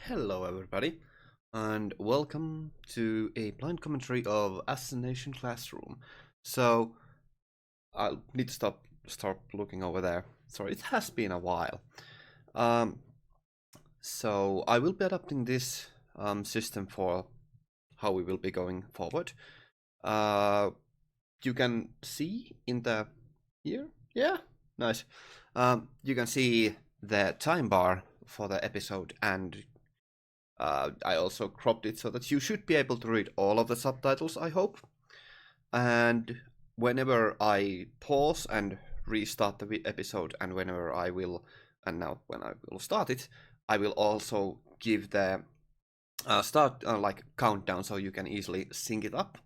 Hello everybody, and welcome to a blind commentary of Assassination Classroom. So, I'll need to start looking over there. Sorry, it has been a while. Um, so I will be adapting this system for how we will be going forward. Uh, you can see in the here, yeah, nice. You can see the time bar for the episode, and I also cropped it so that you should be able to read all of the subtitles, I hope. And whenever I pause and restart the episode, and whenever I will, and now when I will start it, I will also give the start like countdown so you can easily sync it up.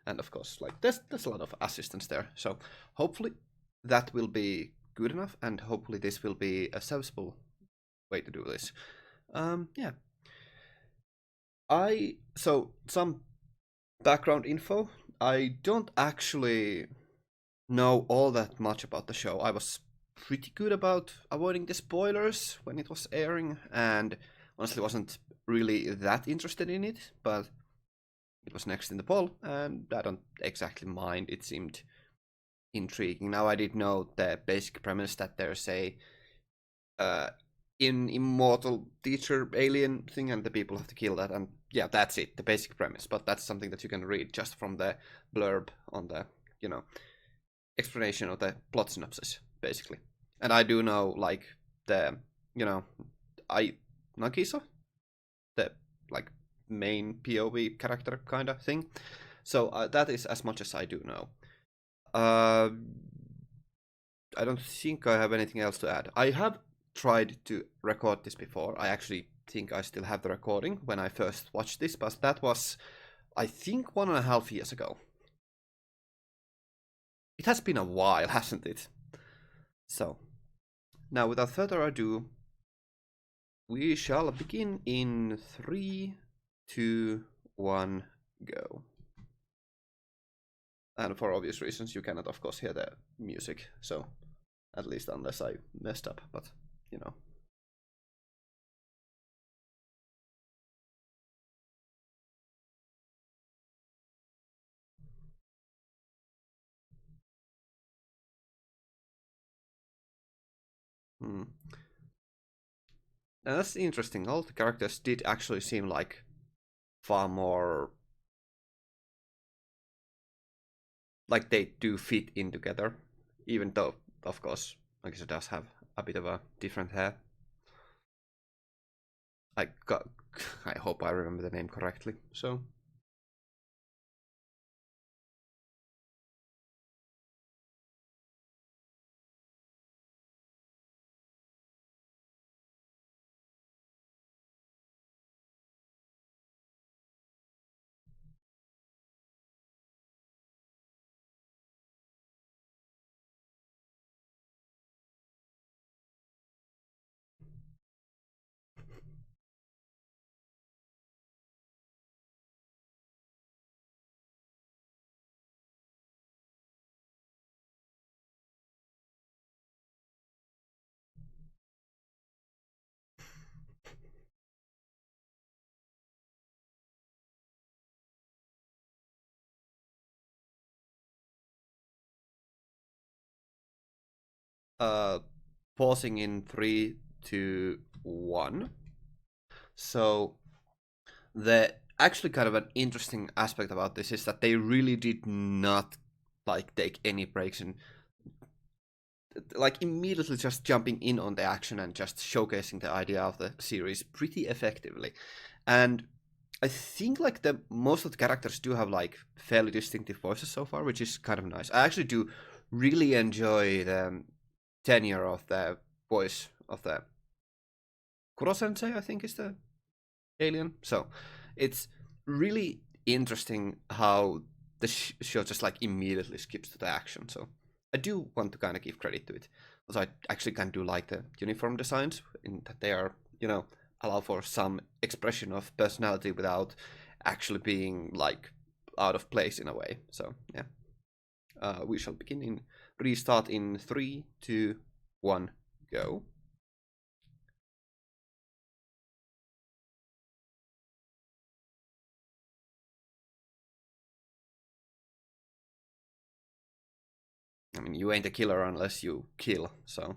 And of course, like there's a lot of assistance there. So hopefully that will be good enough, and hopefully this will be a serviceable way to do this. Yeah. So some background info. I don't actually know all that much about the show. I was pretty good about avoiding the spoilers when it was airing, and honestly wasn't really that interested in it, but it was next in the poll, and I don't exactly mind. It seemed intriguing. Now I did know the basic premise that there's a uh, immortal teacher alien thing, and the people have to kill that, and yeah, that's it, the basic premise. But that's something that you can read just from the blurb on the explanation of the plot synopsis, basically. And I do know like the I Nagisa, the like main POV character kind of thing. So that is as much as I do know. uh I don't think I have anything else to add. I have tried to record this before. I actually think I still have the recording when I first watched this, but that was, I think, 1.5 years ago. It has been a while, hasn't it? So, now without further ado, we shall begin in 3, 2, 1, go. And for obvious reasons, you cannot, of course, hear the music, so at least unless I messed up, but you know. Hmm. And that's interesting. All the characters did actually seem like far more like they do fit in together, even though, of course, I guess it does have a bit of a different hair. I got, I hope I remember the name correctly. So, uh, pausing in 3, 2, 1. So the actually kind of an interesting aspect about this is that they really did not like take any breaks and like immediately just jumping in on the action and just showcasing the idea of the series pretty effectively. And I think like the most of the characters do have like fairly distinctive voices so far, which is kind of nice. I actually do really enjoy the tenure of the voice of the Kuro Sensei, I think is the alien. So it's really interesting how the show just like immediately skips to the action. So I do want to kind of give credit to it. Also, I actually kind of do like the uniform designs in that they are, allow for some expression of personality without actually being like out of place in a way. So yeah, we shall begin in restart in 3, 2, 1, go. mean, you ain't a killer unless you kill, so.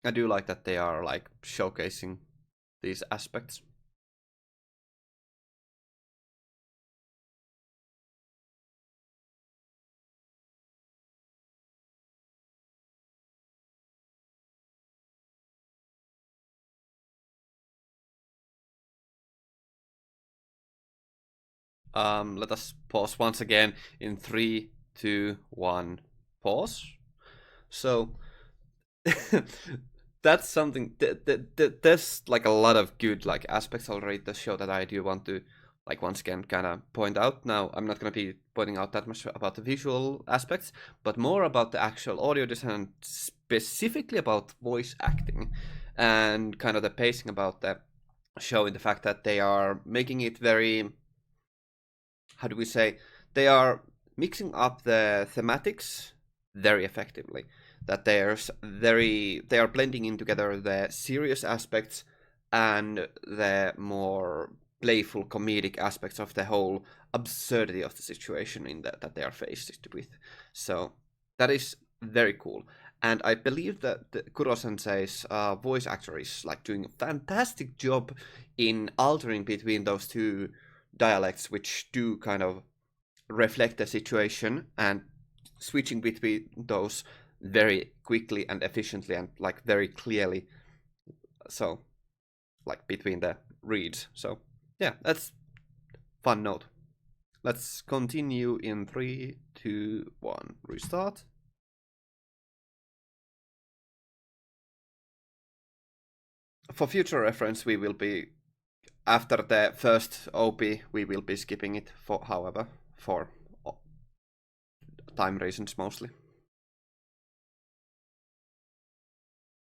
I do like that they are like showcasing these aspects. Let us pause once again in 3, 2, 1, pause. So that's something. There's like a lot of good like aspects already the show that I do want to like once again kind of point out. Now I'm not gonna be pointing out that much about the visual aspects, but more about the actual audio design, and specifically about voice acting and kind of the pacing about the show, in the fact that they are making it very, how do we say, they are mixing up the thematics very effectively. That they are blending in together the serious aspects and the more playful comedic aspects of the whole absurdity of the situation in that they are faced with. So that is very cool. And I believe that Kuro Sensei's voice actor is like doing a fantastic job in altering between those two dialects, which do kind of reflect the situation, and switching between those very quickly and efficiently and like very clearly. So, like between the reads. So, yeah, that's fun note. Let's continue in 3, 2, 1, restart. For future reference, we will be, after the first OP, we will be skipping it for, however, for time reasons mostly.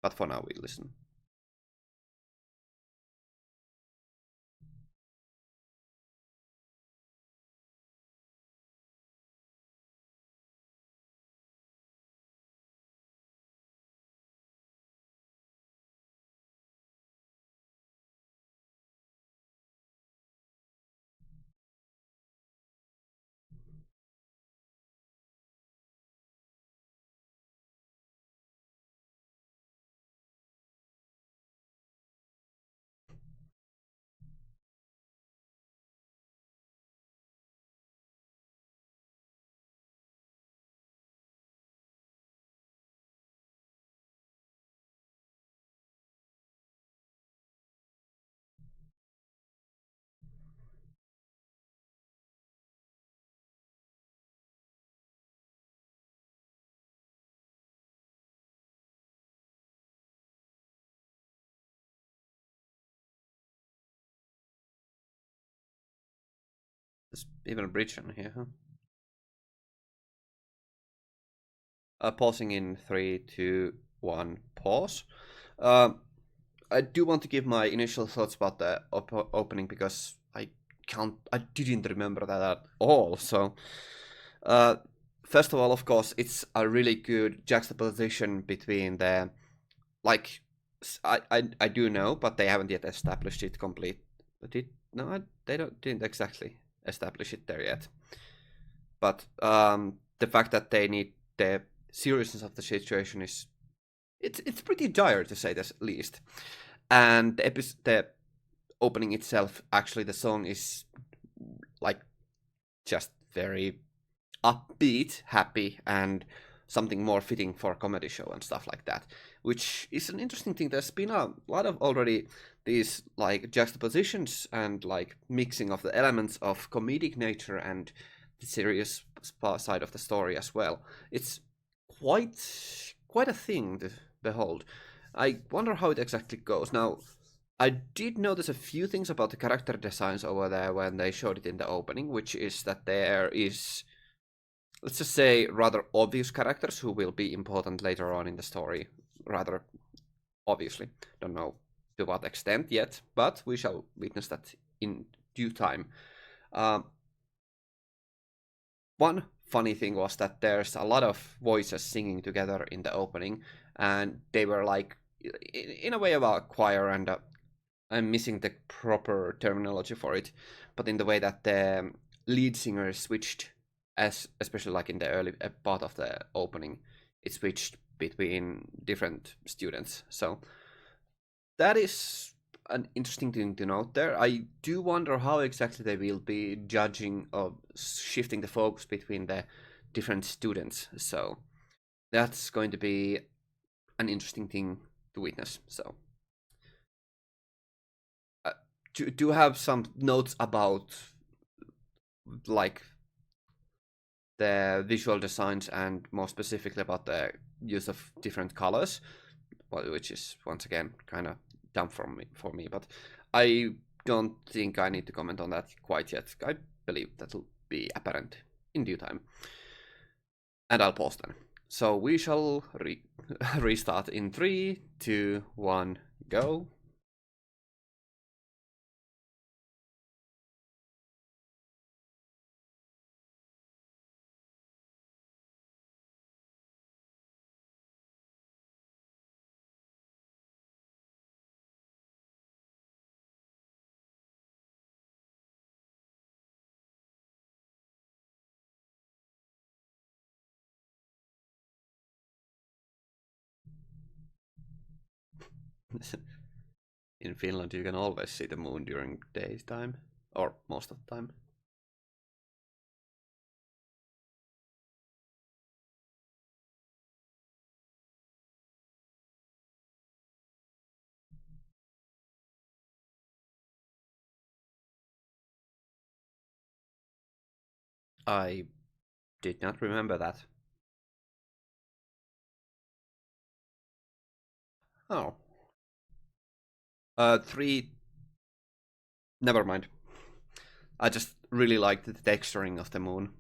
But for now, we listen. There's even a bridge on here, huh? Pausing in 3, 2, 1, pause. I do want to give my initial thoughts about the opening, because I didn't remember that at all. So, first of all, of course, it's a really good juxtaposition between the, like, I do know, but they haven't yet established it complete. No, they didn't exactly establish it there yet. But the fact that they need the seriousness of the situation is, it's pretty dire, to say the least. And the opening itself, actually, the song is like just very upbeat, happy, and something more fitting for a comedy show and stuff like that. which is an interesting thing. There's been a lot of already these like juxtapositions and like mixing of the elements of comedic nature and the serious side of the story as well. It's quite a thing to behold. I wonder how it exactly goes. Now, I did notice a few things about the character designs over there when they showed it in the opening, which is that there is, let's just say, rather obvious characters who will be important later on in the story. Rather obviously. Don't know to what extent yet, but we shall witness that in due time. Um, One funny thing was that there's a lot of voices singing together in the opening, and they were like, in a way, of a choir, and I'm missing the proper terminology for it, but in the way that the lead singer switched, as especially like in the early part of the opening, it switched between different students. So that is an interesting thing to note there. I do wonder how exactly they will be judging or shifting the focus between the different students. So that's going to be an interesting thing to witness. So uh, do have some notes about like the visual designs and more specifically about the use of different colors, which is once again kind of dumb for me, but I don't think I need to comment on that quite yet. I believe that'll be apparent in due time. And I'll pause then. So we shall restart in 3, 2, 1, go. In Finland, you can always see the moon during daytime, or most of the time. I did not remember that. Oh. 3. Never mind. I just really liked the texturing of the moon.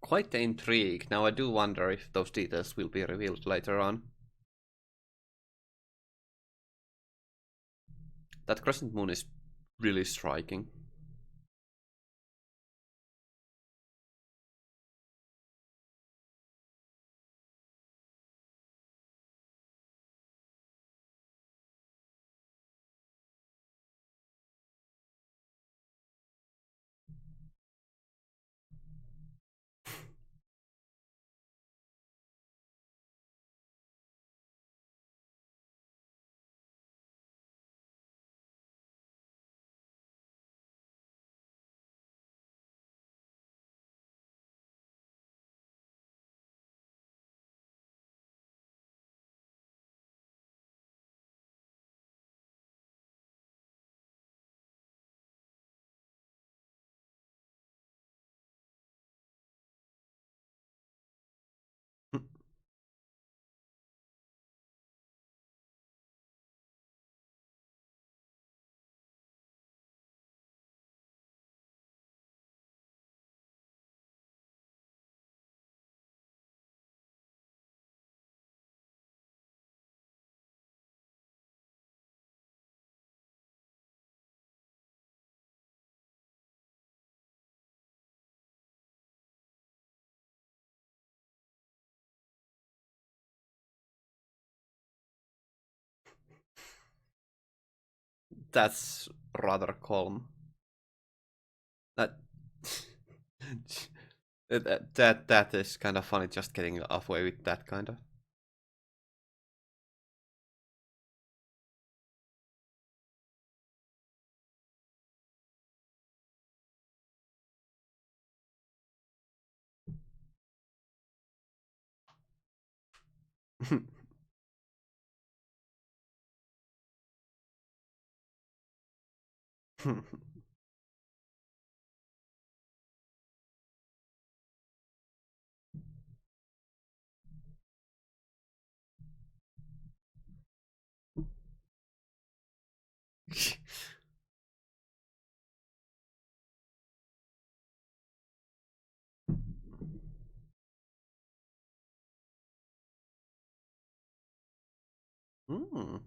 Quite the intrigue. Now I do wonder if those details will be revealed later on. That crescent moon is really striking. That's rather calm. That that is kind of funny. Just getting halfway with that kind of. mm.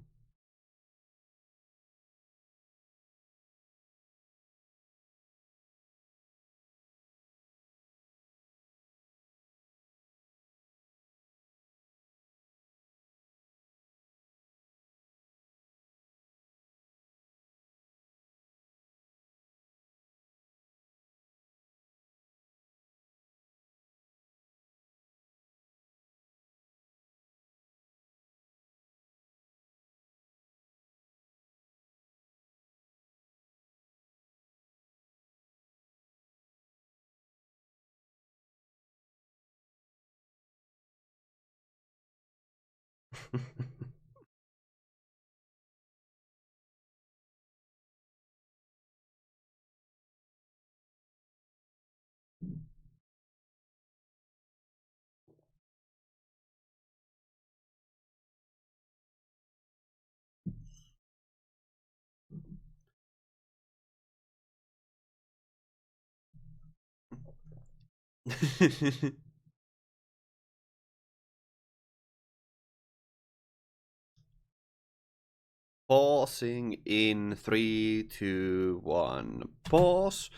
Pausing in 3, 2, 1. Pause.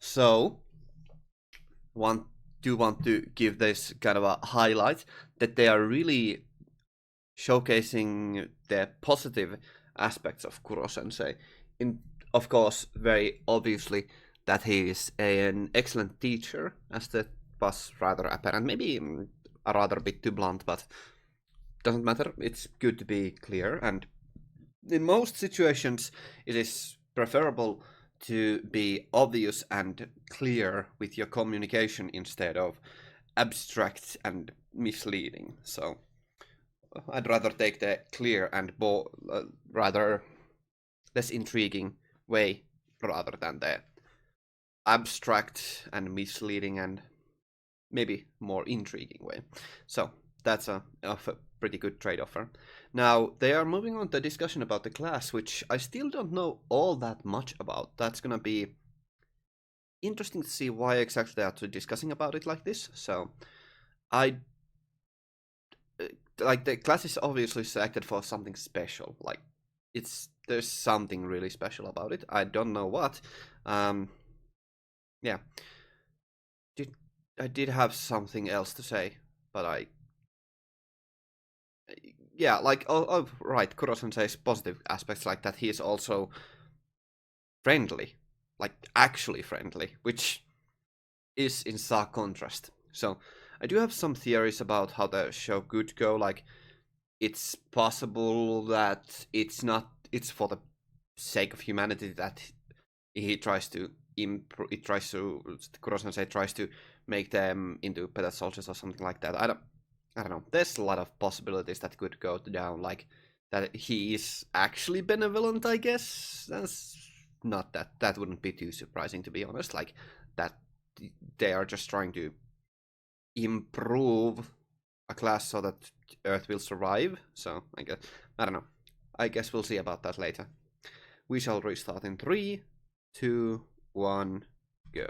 So, want do want to give this kind of a highlight that they are really showcasing the positive aspects of Kuro Sensei. In of course, very obviously that he is an excellent teacher, as that was rather apparent. Maybe a rather bit too blunt, but doesn't matter. It's good to be clear, and in most situations, it is preferable to be obvious and clear with your communication instead of abstract and misleading. So I'd rather take the clear and rather less intriguing way rather than the abstract and misleading and maybe more intriguing way. So that's a pretty good trade-off. Now they are moving on to discussion about the class, which I still don't know all that much about. That's gonna be interesting to see why exactly they are discussing about it like this. So I like the class is obviously selected for something special. Like there's something really special about it. I don't know what. Um, yeah, did I did have something else to say, but I yeah, like oh right, Kuro says positive aspects like that. He is also friendly, like actually friendly, which is in stark contrast. So I do have some theories about how the show could go. Like it's possible that it's for the sake of humanity that he tries to it tries to Kurosensei tries to make them into better soldiers or something like that. I don't know. There's a lot of possibilities that could go down, like that he is actually benevolent, I guess. That's not that wouldn't be too surprising, to be honest. Like that they are just trying to improve a class so that Earth will survive. So I don't know. I guess we'll see about that later. We shall restart in 3, 2, 1, go.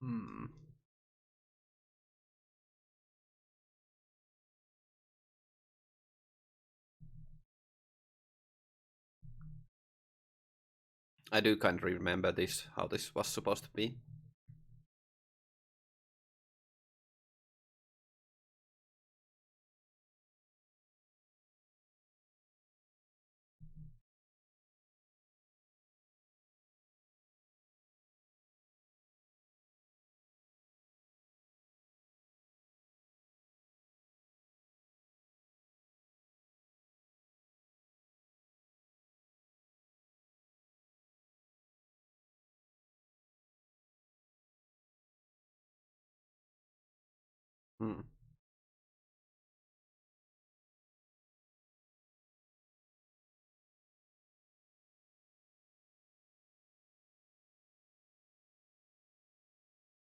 Hmm. I do kind of remember this, how this was supposed to be. Hmm.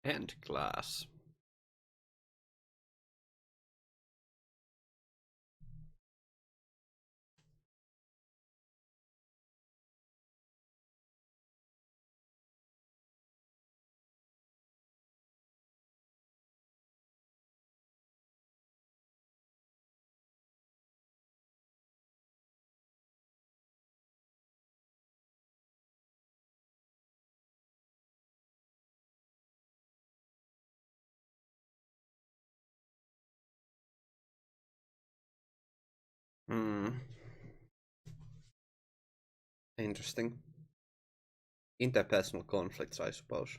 End class. Hmm. Interesting. Interpersonal conflicts, I suppose.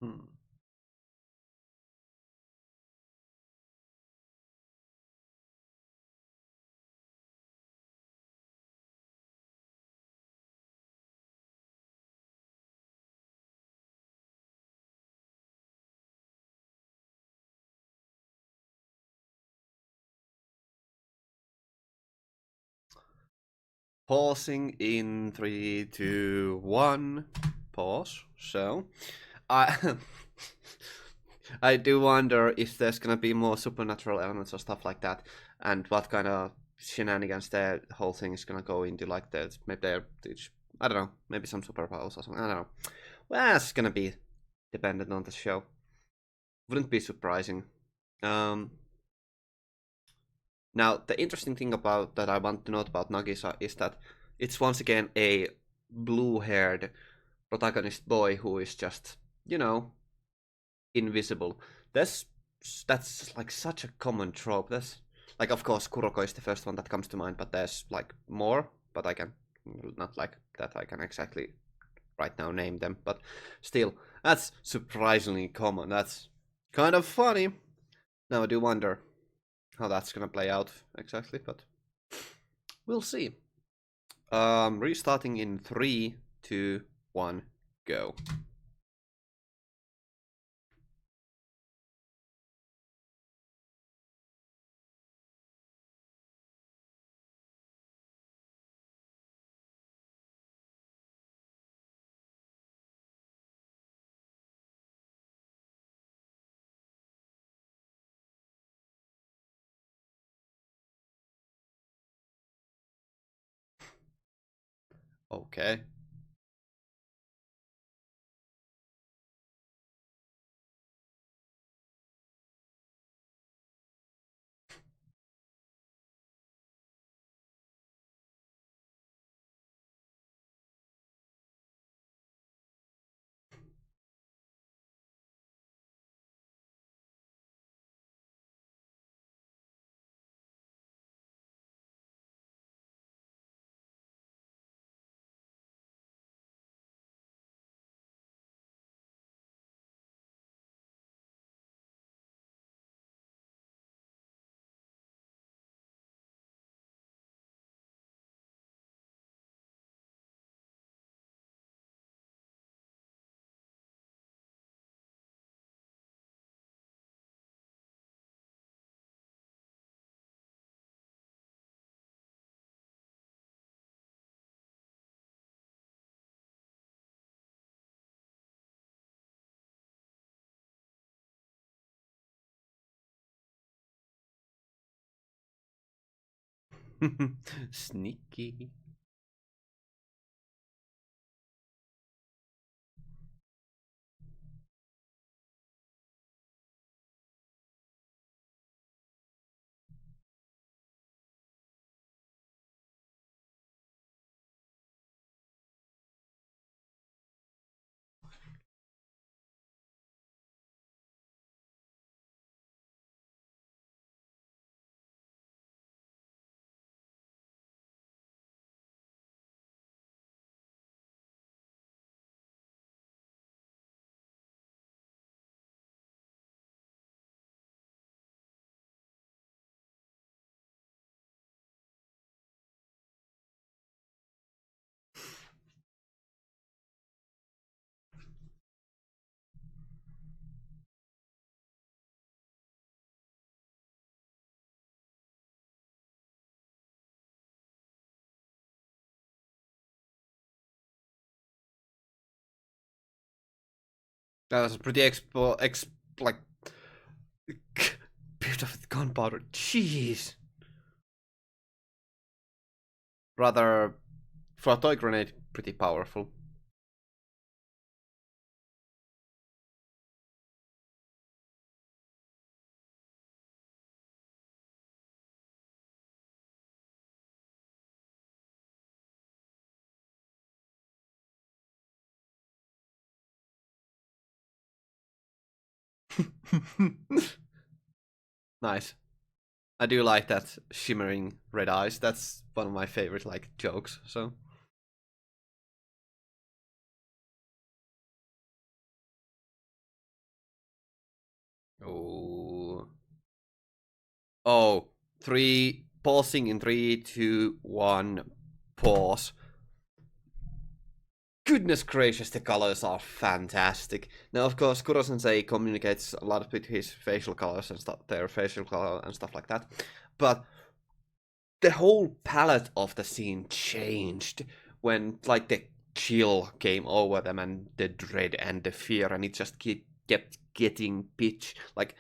Hmm. Pausing in 3, 2, 1. Pause. So, I I do wonder if there's gonna be more supernatural elements or stuff like that, and what kind of shenanigans the whole thing is gonna go into. Like that, maybe they're, I don't know, maybe some superpowers or something. I don't know. Well, that's gonna be dependent on the show. Wouldn't be surprising. Um, Now, the interesting thing about that I want to note about Nagisa is that it's once again a blue-haired protagonist boy who is just, you know, invisible. That's that's like such a common trope. That's like, of course, Kuroko is the first one that comes to mind, but there's like more. But I can not like that. I can exactly right now name them, but still, that's surprisingly common. That's kind of funny. Now I do wonder how that's gonna play out exactly, but we'll see. Restarting in 3, 2, 1, go. Okay. Sneaky. That was a pretty like bit of gunpowder. Jeez. Rather, for a toy grenade, pretty powerful. Nice. I do like that shimmering red eyes. That's one of my favorite like jokes. So. Oh. Oh. Three. Pausing in 3, 2, 1. Pause. Goodness gracious, the colors are fantastic. Now, of course, Kuro-sensei communicates a lot with his facial colors and stuff, their facial color and stuff like that. But the whole palette of the scene changed when, like, the chill came over them and the dread and the fear, and it just kept getting pitch. Like,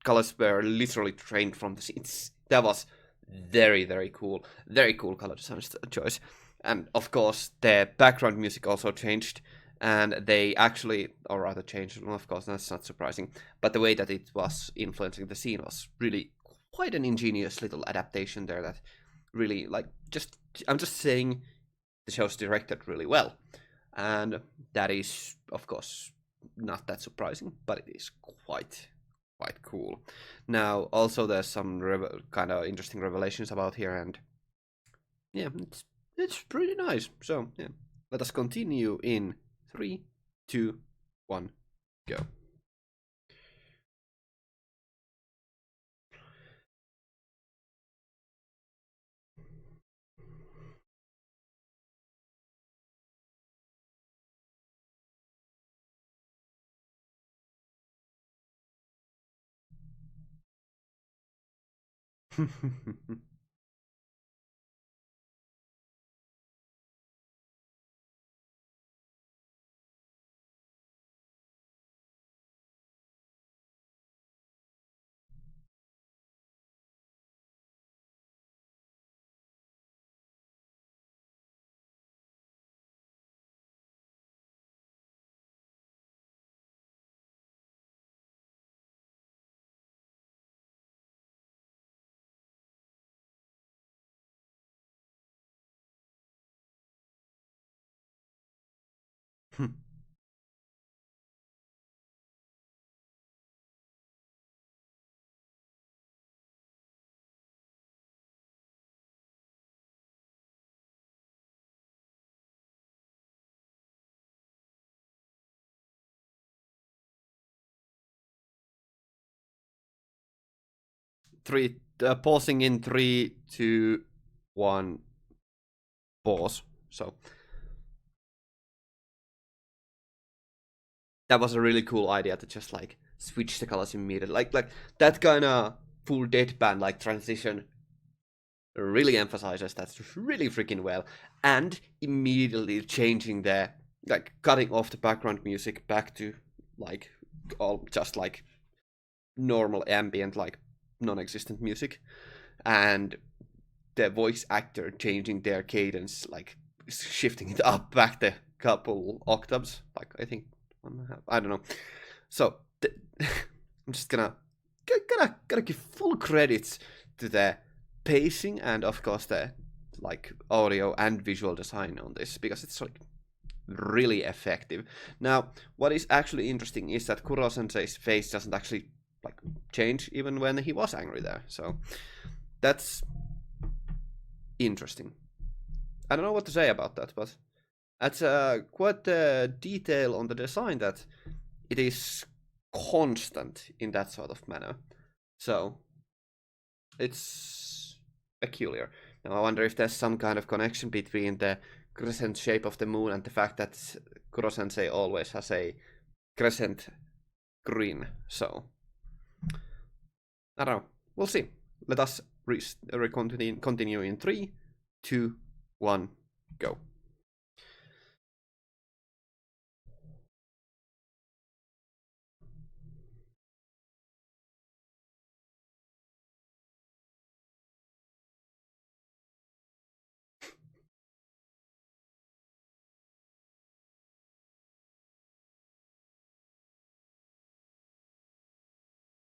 colors were literally trained from the scenes. That was very cool. Very cool color design choice. And of course, the background music also changed, and they actually, or rather changed, well, of course, that's not surprising, but the way that it was influencing the scene was really quite an ingenious little adaptation there that really, like, I'm just saying the show's directed really well. And that is, of course, not that surprising, but it is quite cool. Now, also, there's some kind of interesting revelations about here, and yeah, it's pretty nice. So yeah, let us continue in 3, 2, 1, go. Three, pausing in 3, 2, 1, pause. So that was a really cool idea to just like switch the colors immediately, like that kind of full deadpan like transition really emphasizes that really freaking well, and immediately changing the, like, cutting off the background music back to like all just like normal ambient, like non-existent music, and the voice actor changing their cadence, like shifting it up back the couple octaves, like I think 1.5, I don't know. So I'm just gonna give full credits to the pacing and of course the like audio and visual design on this, because it's like really effective. Now, what is actually interesting is that Kuro Sensei's face doesn't actually like change even when he was angry there. So that's interesting. I don't know what to say about that, but that's quite a detail on the design that it is constant in that sort of manner. So it's peculiar. Now I wonder if there's some kind of connection between the crescent shape of the moon and the fact that Kuro Sensei always has a crescent grin. So I don't know. We'll see. Let us continue in 3, 2, 1, go.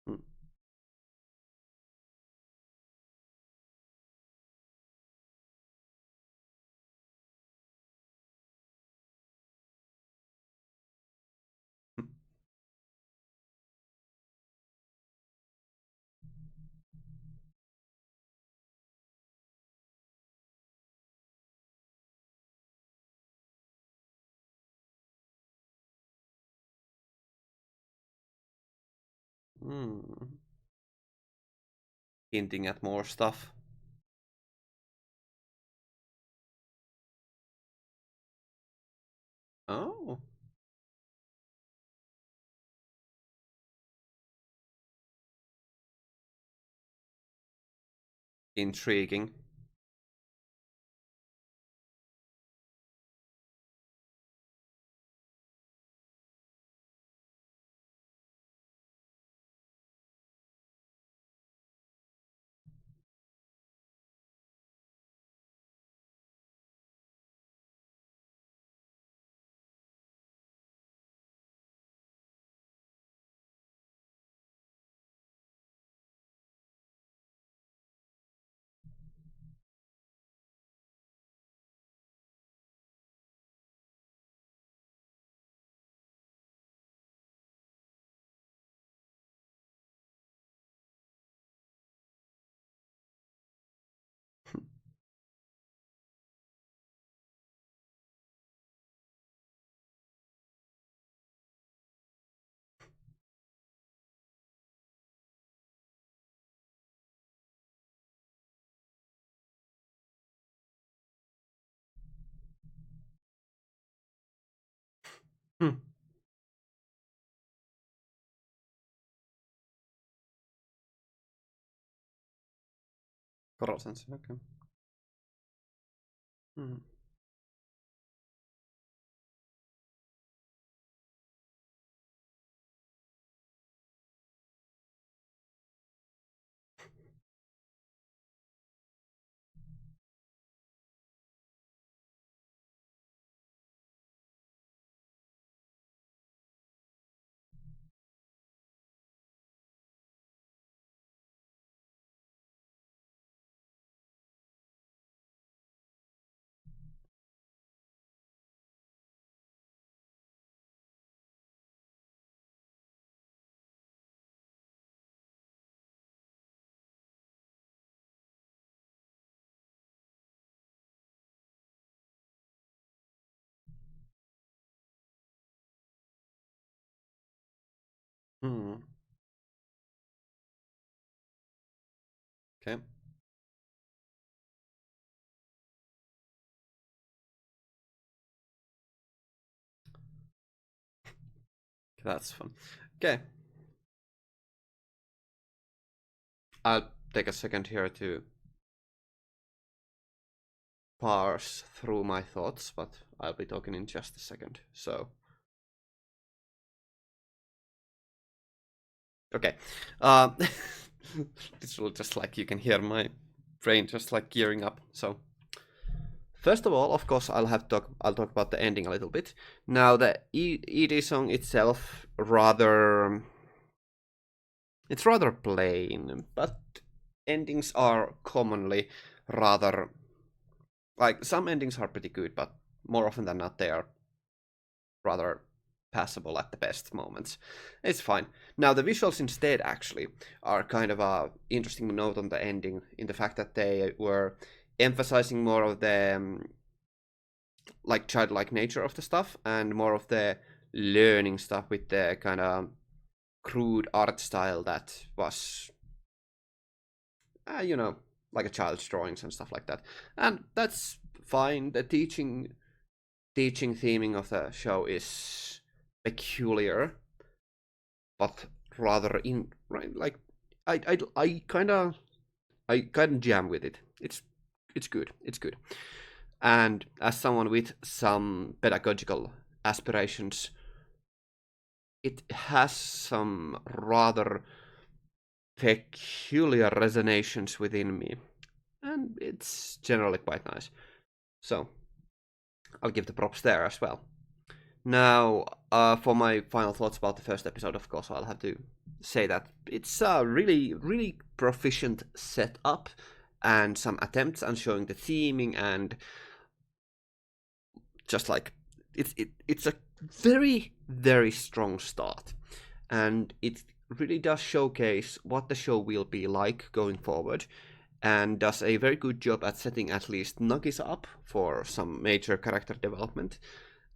Hmm. Hmm. Hinting at more stuff. Oh. Intriguing. Hmm. Kuro Sensei, okay. Hmm. Hmm. Okay. That's fun. Okay. I'll take a second here to parse through my thoughts, but I'll be talking in just a second. So, okay. This will just like you can hear my brain just like gearing up. So first of all, of course, I'll talk about the ending a little bit. Now the ED song itself it's rather plain, but endings are commonly rather like some endings are pretty good, but more often than not they are rather passable at the best moments. It's fine. Now the visuals instead actually are kind of a interesting note on the ending in the fact that they were emphasizing more of the like childlike nature of the stuff and more of the learning stuff with the kind of crude art style that was like a child's drawings and stuff like that. And that's fine. The teaching theming of the show is peculiar, but rather in right like I kind of jam with it. It's good. It's good. And as someone with some pedagogical aspirations, it has some rather peculiar resonations within me, and it's generally quite nice. So I'll give the props there as well. Now, for my final thoughts about the first episode, of course, I'll have to say that it's a really, really proficient setup and some attempts on showing the theming and just like it's a very, very strong start, and it really does showcase what the show will be like going forward, and does a very good job at setting at least Nagisa up for some major character development.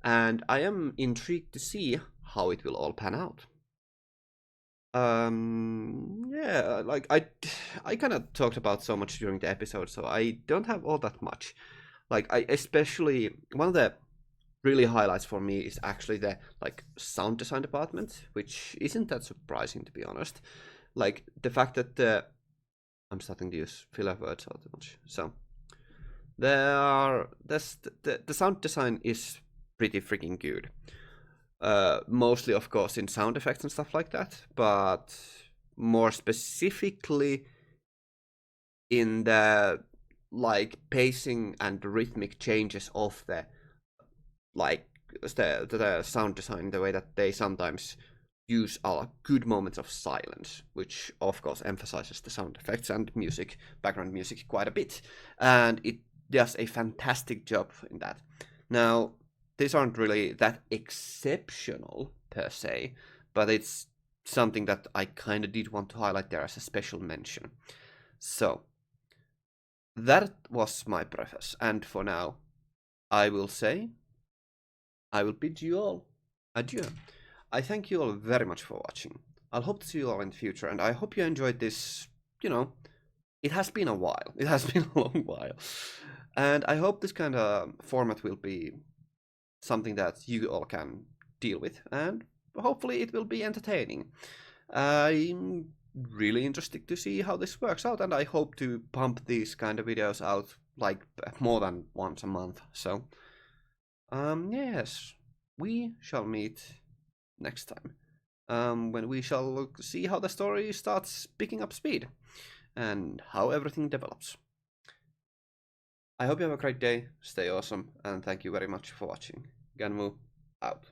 And I am intrigued to see how it will all pan out. Yeah, like I kind of talked about so much during the episode, so I don't have all that much. Like I especially one of the really highlights for me is actually the like sound design department, which isn't that surprising to be honest. Like the fact that I'm starting to use filler words all too much. So the sound design is pretty freaking good. Mostly, of course, in sound effects and stuff like that, but more specifically in the like pacing and rhythmic changes of the like the sound design, the way that they sometimes use good moments of silence, which of course emphasizes the sound effects and music, background music, quite a bit, and it does a fantastic job in that. Now, these aren't really that exceptional per se, but it's something that I kind of did want to highlight there as a special mention. So, that was my preface, and for now, I will say, I will bid you all adieu. I thank you all very much for watching. I'll hope to see you all in the future, and I hope you enjoyed this, it has been a while. It has been a long while. And I hope this kind of format will be something that you all can deal with, and hopefully it will be entertaining. I'm really interested to see how this works out, and I hope to pump these kind of videos out like more than once a month. So, yes, we shall meet next time, when we shall see how the story starts picking up speed and how everything develops. I hope you have a great day, stay awesome, and thank you very much for watching. Ganmu out.